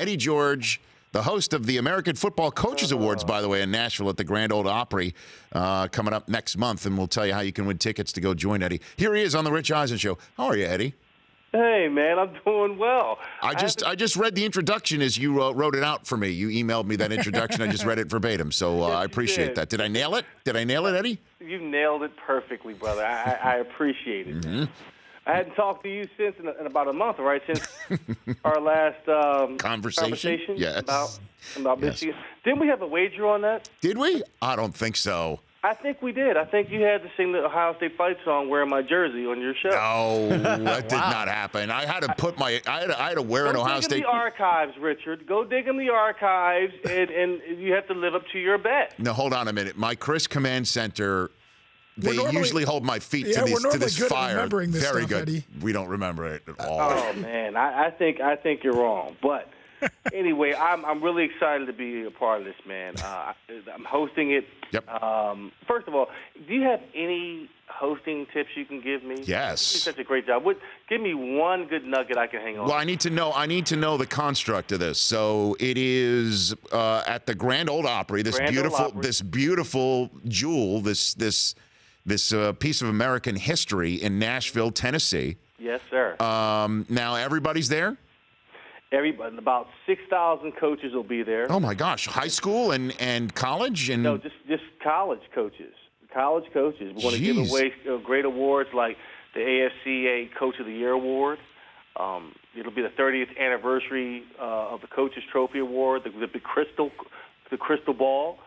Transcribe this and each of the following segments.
Eddie George, the host of the American Football Coaches Awards, by the way, in Nashville at the Grand Ole Opry, coming up next month, and we'll tell you how you can win tickets to go join Eddie. Here he is on the Rich Eisen Show. How are you, Eddie? Hey, man, I'm doing well. I just read the introduction as you wrote it out for me. You emailed me that introduction. I just read it verbatim, so I appreciate that. Did I nail it? Did I nail it, Eddie? You nailed it perfectly, brother. I appreciate it. Mm-hmm. I hadn't talked to you since in about a month, right? Since our last conversation yes. about Michigan. Didn't we have a wager on that? Did we? I don't think so. I think we did. I think you had to sing the Ohio State fight song "Wearing My Jersey" on your show. No, that did not happen. I had to put I had to wear an Ohio State. Go dig in the archives, Richard. Go dig in the archives, and you have to live up to your bet. No, hold on a minute. My Chris Command Center. They usually hold my feet to this fire. This Very stuff, good. Eddie. We don't remember it at all. Oh man, I think you're wrong. But anyway, I'm really excited to be a part of this, man. I'm hosting it. Yep. First of all, do you have any hosting tips you can give me? Yes. You did such a great job. Give me one good nugget I can hang on. Well, I need to know the construct of this. So it is at the Grand Ole Opry. This beautiful jewel. This piece of American history in Nashville, Tennessee. Yes, sir. Now everybody's there? Everybody, about 6,000 coaches will be there. Oh, my gosh. High school and college? No, just college coaches. College coaches. We're going to give away great awards like the AFCA Coach of the Year Award. It'll be the 30th anniversary of the Coaches Trophy Award, the crystal ball.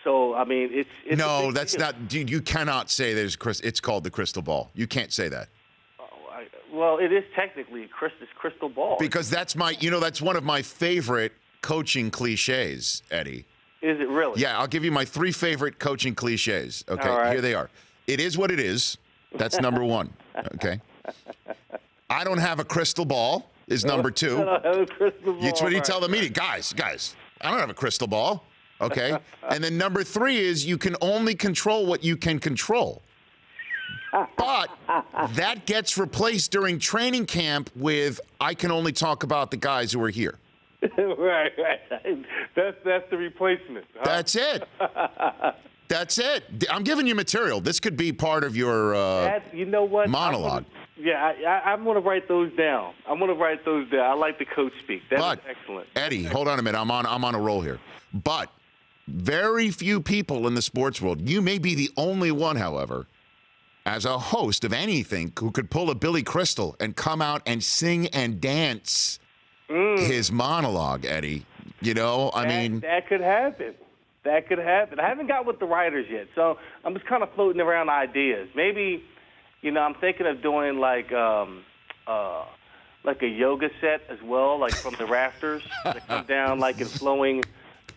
So, I mean, it's no, that's not. Dude, you cannot say it's called the crystal ball. You can't say that. Well, it is technically crystal ball. Because that's one of my favorite coaching cliches, Eddie. Is it really? Yeah, I'll give you my 3 favorite coaching cliches. Okay, right. Here they are. It is what it is. That's number 1. Okay. I don't have a crystal ball is number 2. I don't have a crystal ball. It's what you tell the media. Guys, I don't have a crystal ball. Okay. And then number 3 is you can only control what you can control. But that gets replaced during training camp with I can only talk about the guys who are here. right. That's the replacement. Huh? That's it. That's it. I'm giving you material. This could be part of your monologue. I'm going to write those down. I like the coach speak. That's excellent. Eddie, hold on a minute. I'm on a roll here. But very few people in the sports world, you may be the only one, however, as a host of anything who could pull a Billy Crystal and come out and sing and dance his monologue, Eddie. That could happen. That could happen. I haven't got with the writers yet, so I'm just kind of floating around ideas. Maybe, I'm thinking of doing like a yoga set as well, like from the rafters that come down like in flowing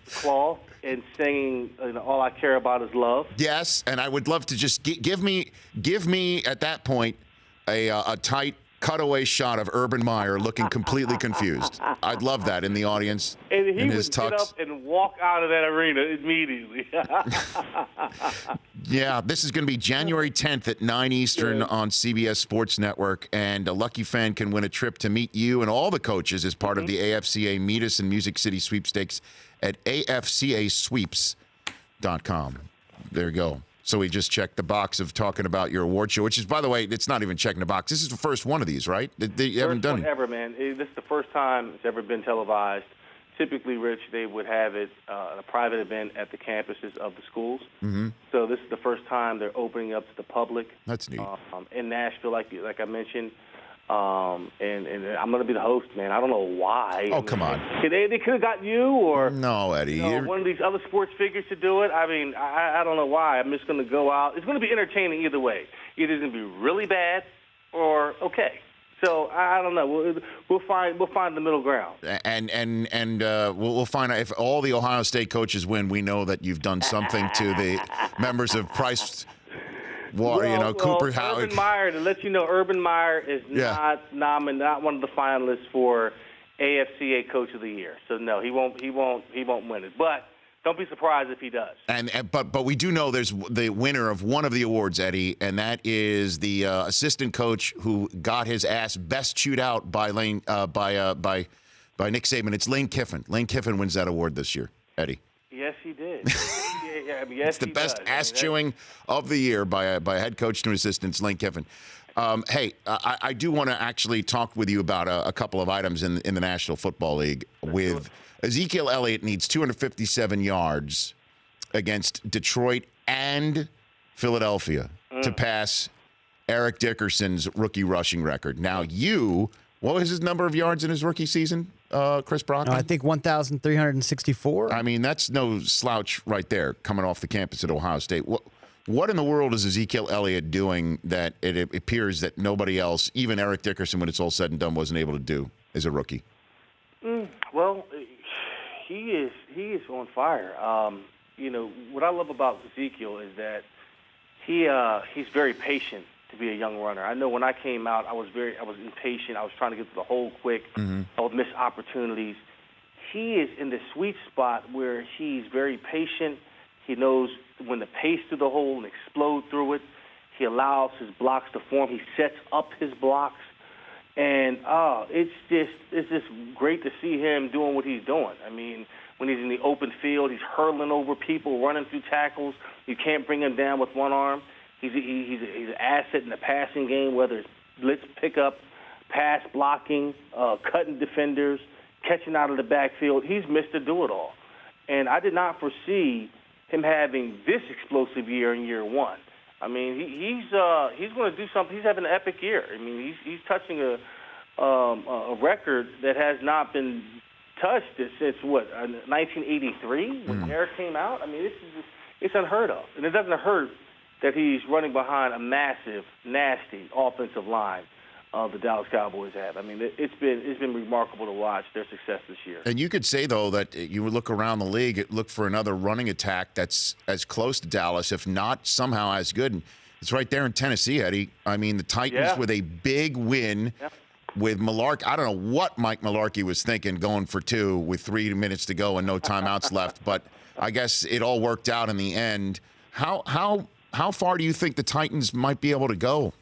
cloth and singing All I Care About Is Love. Yes, and I would love to just give me at that point a tight cutaway shot of Urban Meyer looking completely confused. I'd love that in the audience. And he in would his tux. Get up and walk out of that arena immediately. Yeah, this is going to be January 10th at 9 Eastern on CBS Sports Network, and a lucky fan can win a trip to meet you and all the coaches as part of the AFCA Meet Us in Music City sweepstakes at afcasweeps.com. There you go. So we just checked the box of talking about your award show, which is, by the way, it's not even checking the box. This is the first one of these, right? You haven't done it ever, man. This is the first time it's ever been televised. Typically, Rich, they would have it at a private event at the campuses of the schools. Mm-hmm. So this is the first time they're opening up to the public. That's neat. In Nashville, like I mentioned. And I'm going to be the host, man. I don't know why. Come on. They could have got you or no, Eddie. One of these other sports figures to do it. I mean, I don't know why. I'm just going to go out. It's going to be entertaining either way. Either it's going to be really bad or okay. So I don't know. We'll find the middle ground. And we'll find out if all the Ohio State coaches win. We know that you've done something to the members of Price. Cooper Howard. Urban Meyer, to let you know, Urban Meyer is not one of the finalists for AFCA Coach of the Year. So no, he won't win it. But don't be surprised if he does. But we do know there's the winner of one of the awards, Eddie, and that is the assistant coach who got his ass best chewed out by by Nick Saban. It's Lane Kiffin. Lane Kiffin wins that award this year, Eddie. Yes, he did. Yes, it's the best ass-chewing of the year by a head coach to assistants, Lane Kiffin. Hey, I do want to actually talk with you about a couple of items in the National Football League. With Ezekiel Elliott needs 257 yards against Detroit and Philadelphia to pass Eric Dickerson's rookie rushing record. Now, what was his number of yards in his rookie season, Chris Brockman? I think 1,364. I mean, that's no slouch right there, coming off the campus at Ohio State. What in the world is Ezekiel Elliott doing that it appears that nobody else, even Eric Dickerson, when it's all said and done, wasn't able to do as a rookie? Well, he is on fire. What I love about Ezekiel is that he's very patient to be a young runner. I know when I came out, I was impatient. I was trying to get to the hole quick. I would miss opportunities. He is in the sweet spot where he's very patient. He knows when to pace through the hole and explode through it. He allows his blocks to form. He sets up his blocks. And it's just great to see him doing what he's doing. I mean, when he's in the open field, he's hurling over people, running through tackles. You can't bring him down with one arm. He's an asset in the passing game, whether it's blitz pickup, pass blocking, cutting defenders, catching out of the backfield. He's Mr. Do-It-All. And I did not foresee him having this explosive year in year one. I mean, he's going to do something. He's having an epic year. I mean, he's touching a record that has not been touched since 1983 when Eric came out. I mean, it's unheard of, and it doesn't hurt that he's running behind a massive, nasty offensive line the Dallas Cowboys have. I mean, it's been remarkable to watch their success this year. And you could say, though, that you would look around the league, look for another running attack that's as close to Dallas, if not somehow as good. And it's right there in Tennessee, Eddie. I mean, the Titans with a big win with Malarkey. I don't know what Mike Malarkey was thinking going for 2 with 3 minutes to go and no timeouts left, but I guess it all worked out in the end. How far do you think the Titans might be able to go?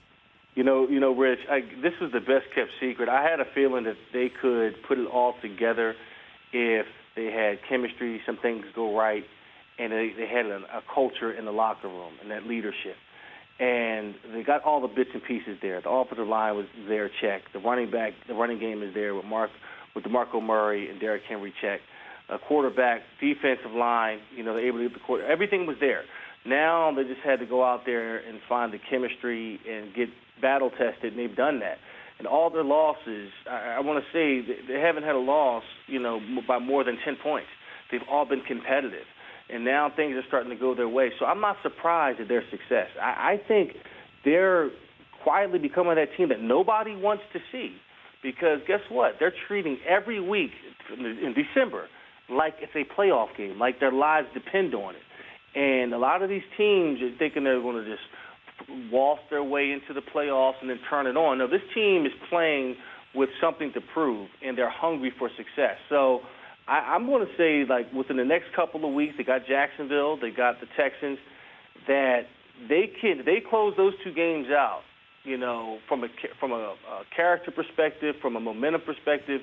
You know, Rich, this was the best-kept secret. I had a feeling that they could put it all together if they had chemistry, some things go right, and they had a culture in the locker room and that leadership. And they got all the bits and pieces there. The offensive line was there, check. The running game is there with DeMarco Murray and Derrick Henry, check. A quarterback, defensive line, they're able to get the quarter. Everything was there. Now they just had to go out there and find the chemistry and get battle-tested, and they've done that. And all their losses, I want to say they haven't had a loss, by more than 10 points. They've all been competitive. And now things are starting to go their way. So I'm not surprised at their success. I think they're quietly becoming that team that nobody wants to see because guess what? They're treating every week in December like it's a playoff game, like their lives depend on it. And a lot of these teams are thinking they're going to just waltz their way into the playoffs and then turn it on. No, this team is playing with something to prove, and they're hungry for success. So I'm going to say, like, within the next couple of weeks, they got Jacksonville, they got the Texans, that they close those 2 games out, from a character perspective, from a momentum perspective,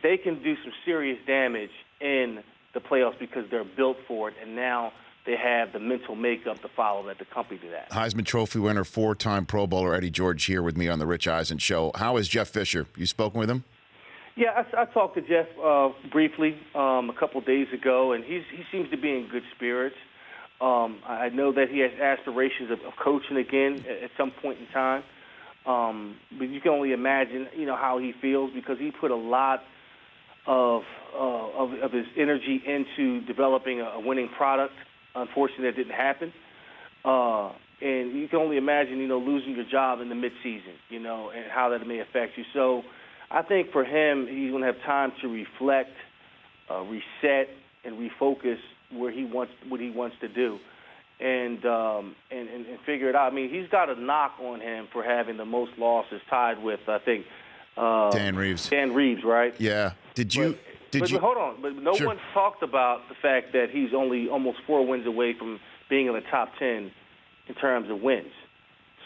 they can do some serious damage in the playoffs because they're built for it, and now they have the mental makeup to follow that, to accompany that. Heisman Trophy winner, 4-time Pro Bowler Eddie George here with me on the Rich Eisen Show. How is Jeff Fisher? You spoken with him? Yeah, I talked to Jeff briefly a couple of days ago, and he seems to be in good spirits. I know that he has aspirations of coaching again at some point in time. But you can only imagine, how he feels because he put a lot of his energy into developing a winning product. Unfortunately, that didn't happen. And you can only imagine, losing your job in the midseason, and how that may affect you. So I think for him, he's going to have time to reflect, reset, and refocus what he wants to do, and figure it out. I mean, he's got a knock on him for having the most losses, tied with I think Dan Reeves. Dan Reeves, right? Yeah. But hold on. But no one talked about the fact that he's only almost 4 wins away from being in the top 10 in terms of wins.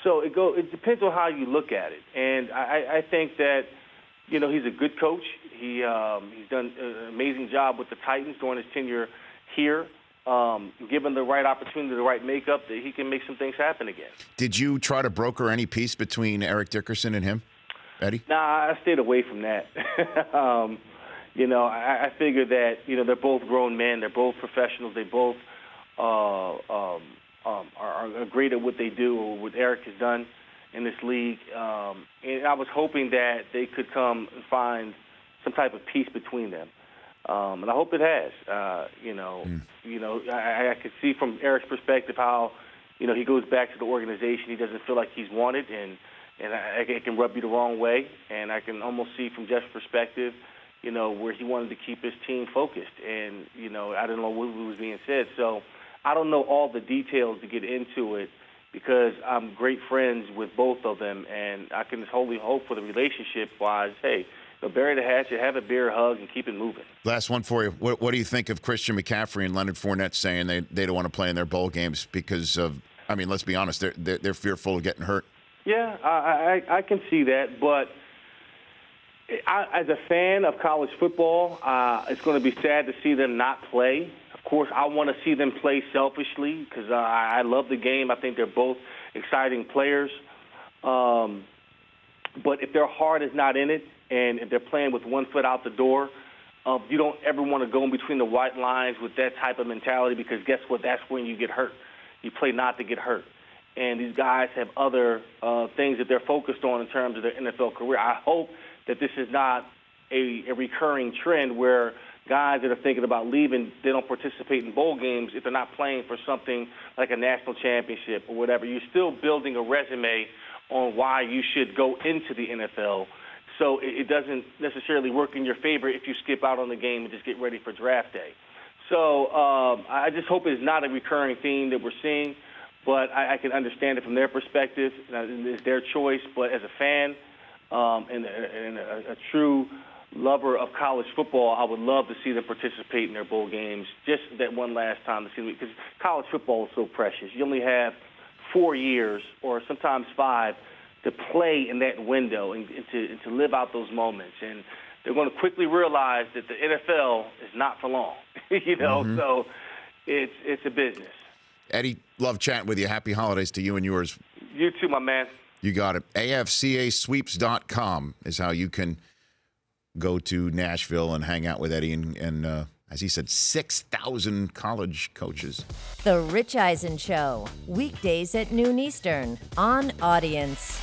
So it depends on how you look at it, and I think that he's a good coach. He's done an amazing job with the Titans during his tenure here. Given the right opportunity, the right makeup, that he can make some things happen again. Did you try to broker any peace between Eric Dickerson and him, Eddie? Nah, I stayed away from that. I figure that, they're both grown men. They're both professionals. They both are great at what they do, or what Eric has done in this league. And I was hoping that they could come and find some type of peace between them. And I hope it has. I could see from Eric's perspective how, he goes back to the organization. He doesn't feel like he's wanted, and it can rub you the wrong way. And I can almost see from Jeff's perspective, where he wanted to keep his team focused. And, I don't know what was being said. So I don't know all the details to get into it, because I'm great friends with both of them, and I can wholly hope for the relationship-wise, hey, bury the hatchet, have a beer, hug, and keep it moving. Last one for you. What do you think of Christian McCaffrey and Leonard Fournette saying they don't want to play in their bowl games because of, let's be honest, they're fearful of getting hurt? Yeah, I can see that, but as a fan of college football, it's going to be sad to see them not play. Of course, I want to see them play selfishly because I love the game. I think they're both exciting players. But if their heart is not in it, and if they're playing with one foot out the door, you don't ever want to go in between the white lines with that type of mentality, because guess what? That's when you get hurt. You play not to get hurt. And these guys have other things that they're focused on in terms of their NFL career. I hope that this is not a recurring trend where guys that are thinking about leaving, they don't participate in bowl games if they're not playing for something like a national championship or whatever. You're still building a resume on why you should go into the NFL. So it doesn't necessarily work in your favor if you skip out on the game and just get ready for draft day. So I just hope it's not a recurring theme that we're seeing, but I can understand it from their perspective. It's their choice. But as a fan and a true lover of college football, I would love to see them participate in their bowl games just that one last time to see them, because college football is so precious. You only have 4 years or sometimes 5 to play in that window and to live out those moments. And they're going to quickly realize that the NFL is not for long, so it's a business. Eddie, love chatting with you. Happy holidays to you and yours. You too, my man. You got it. AFCAsweeps.com is how you can go to Nashville and hang out with Eddie and as he said, 6,000 college coaches. The Rich Eisen Show, weekdays at noon Eastern on Audience.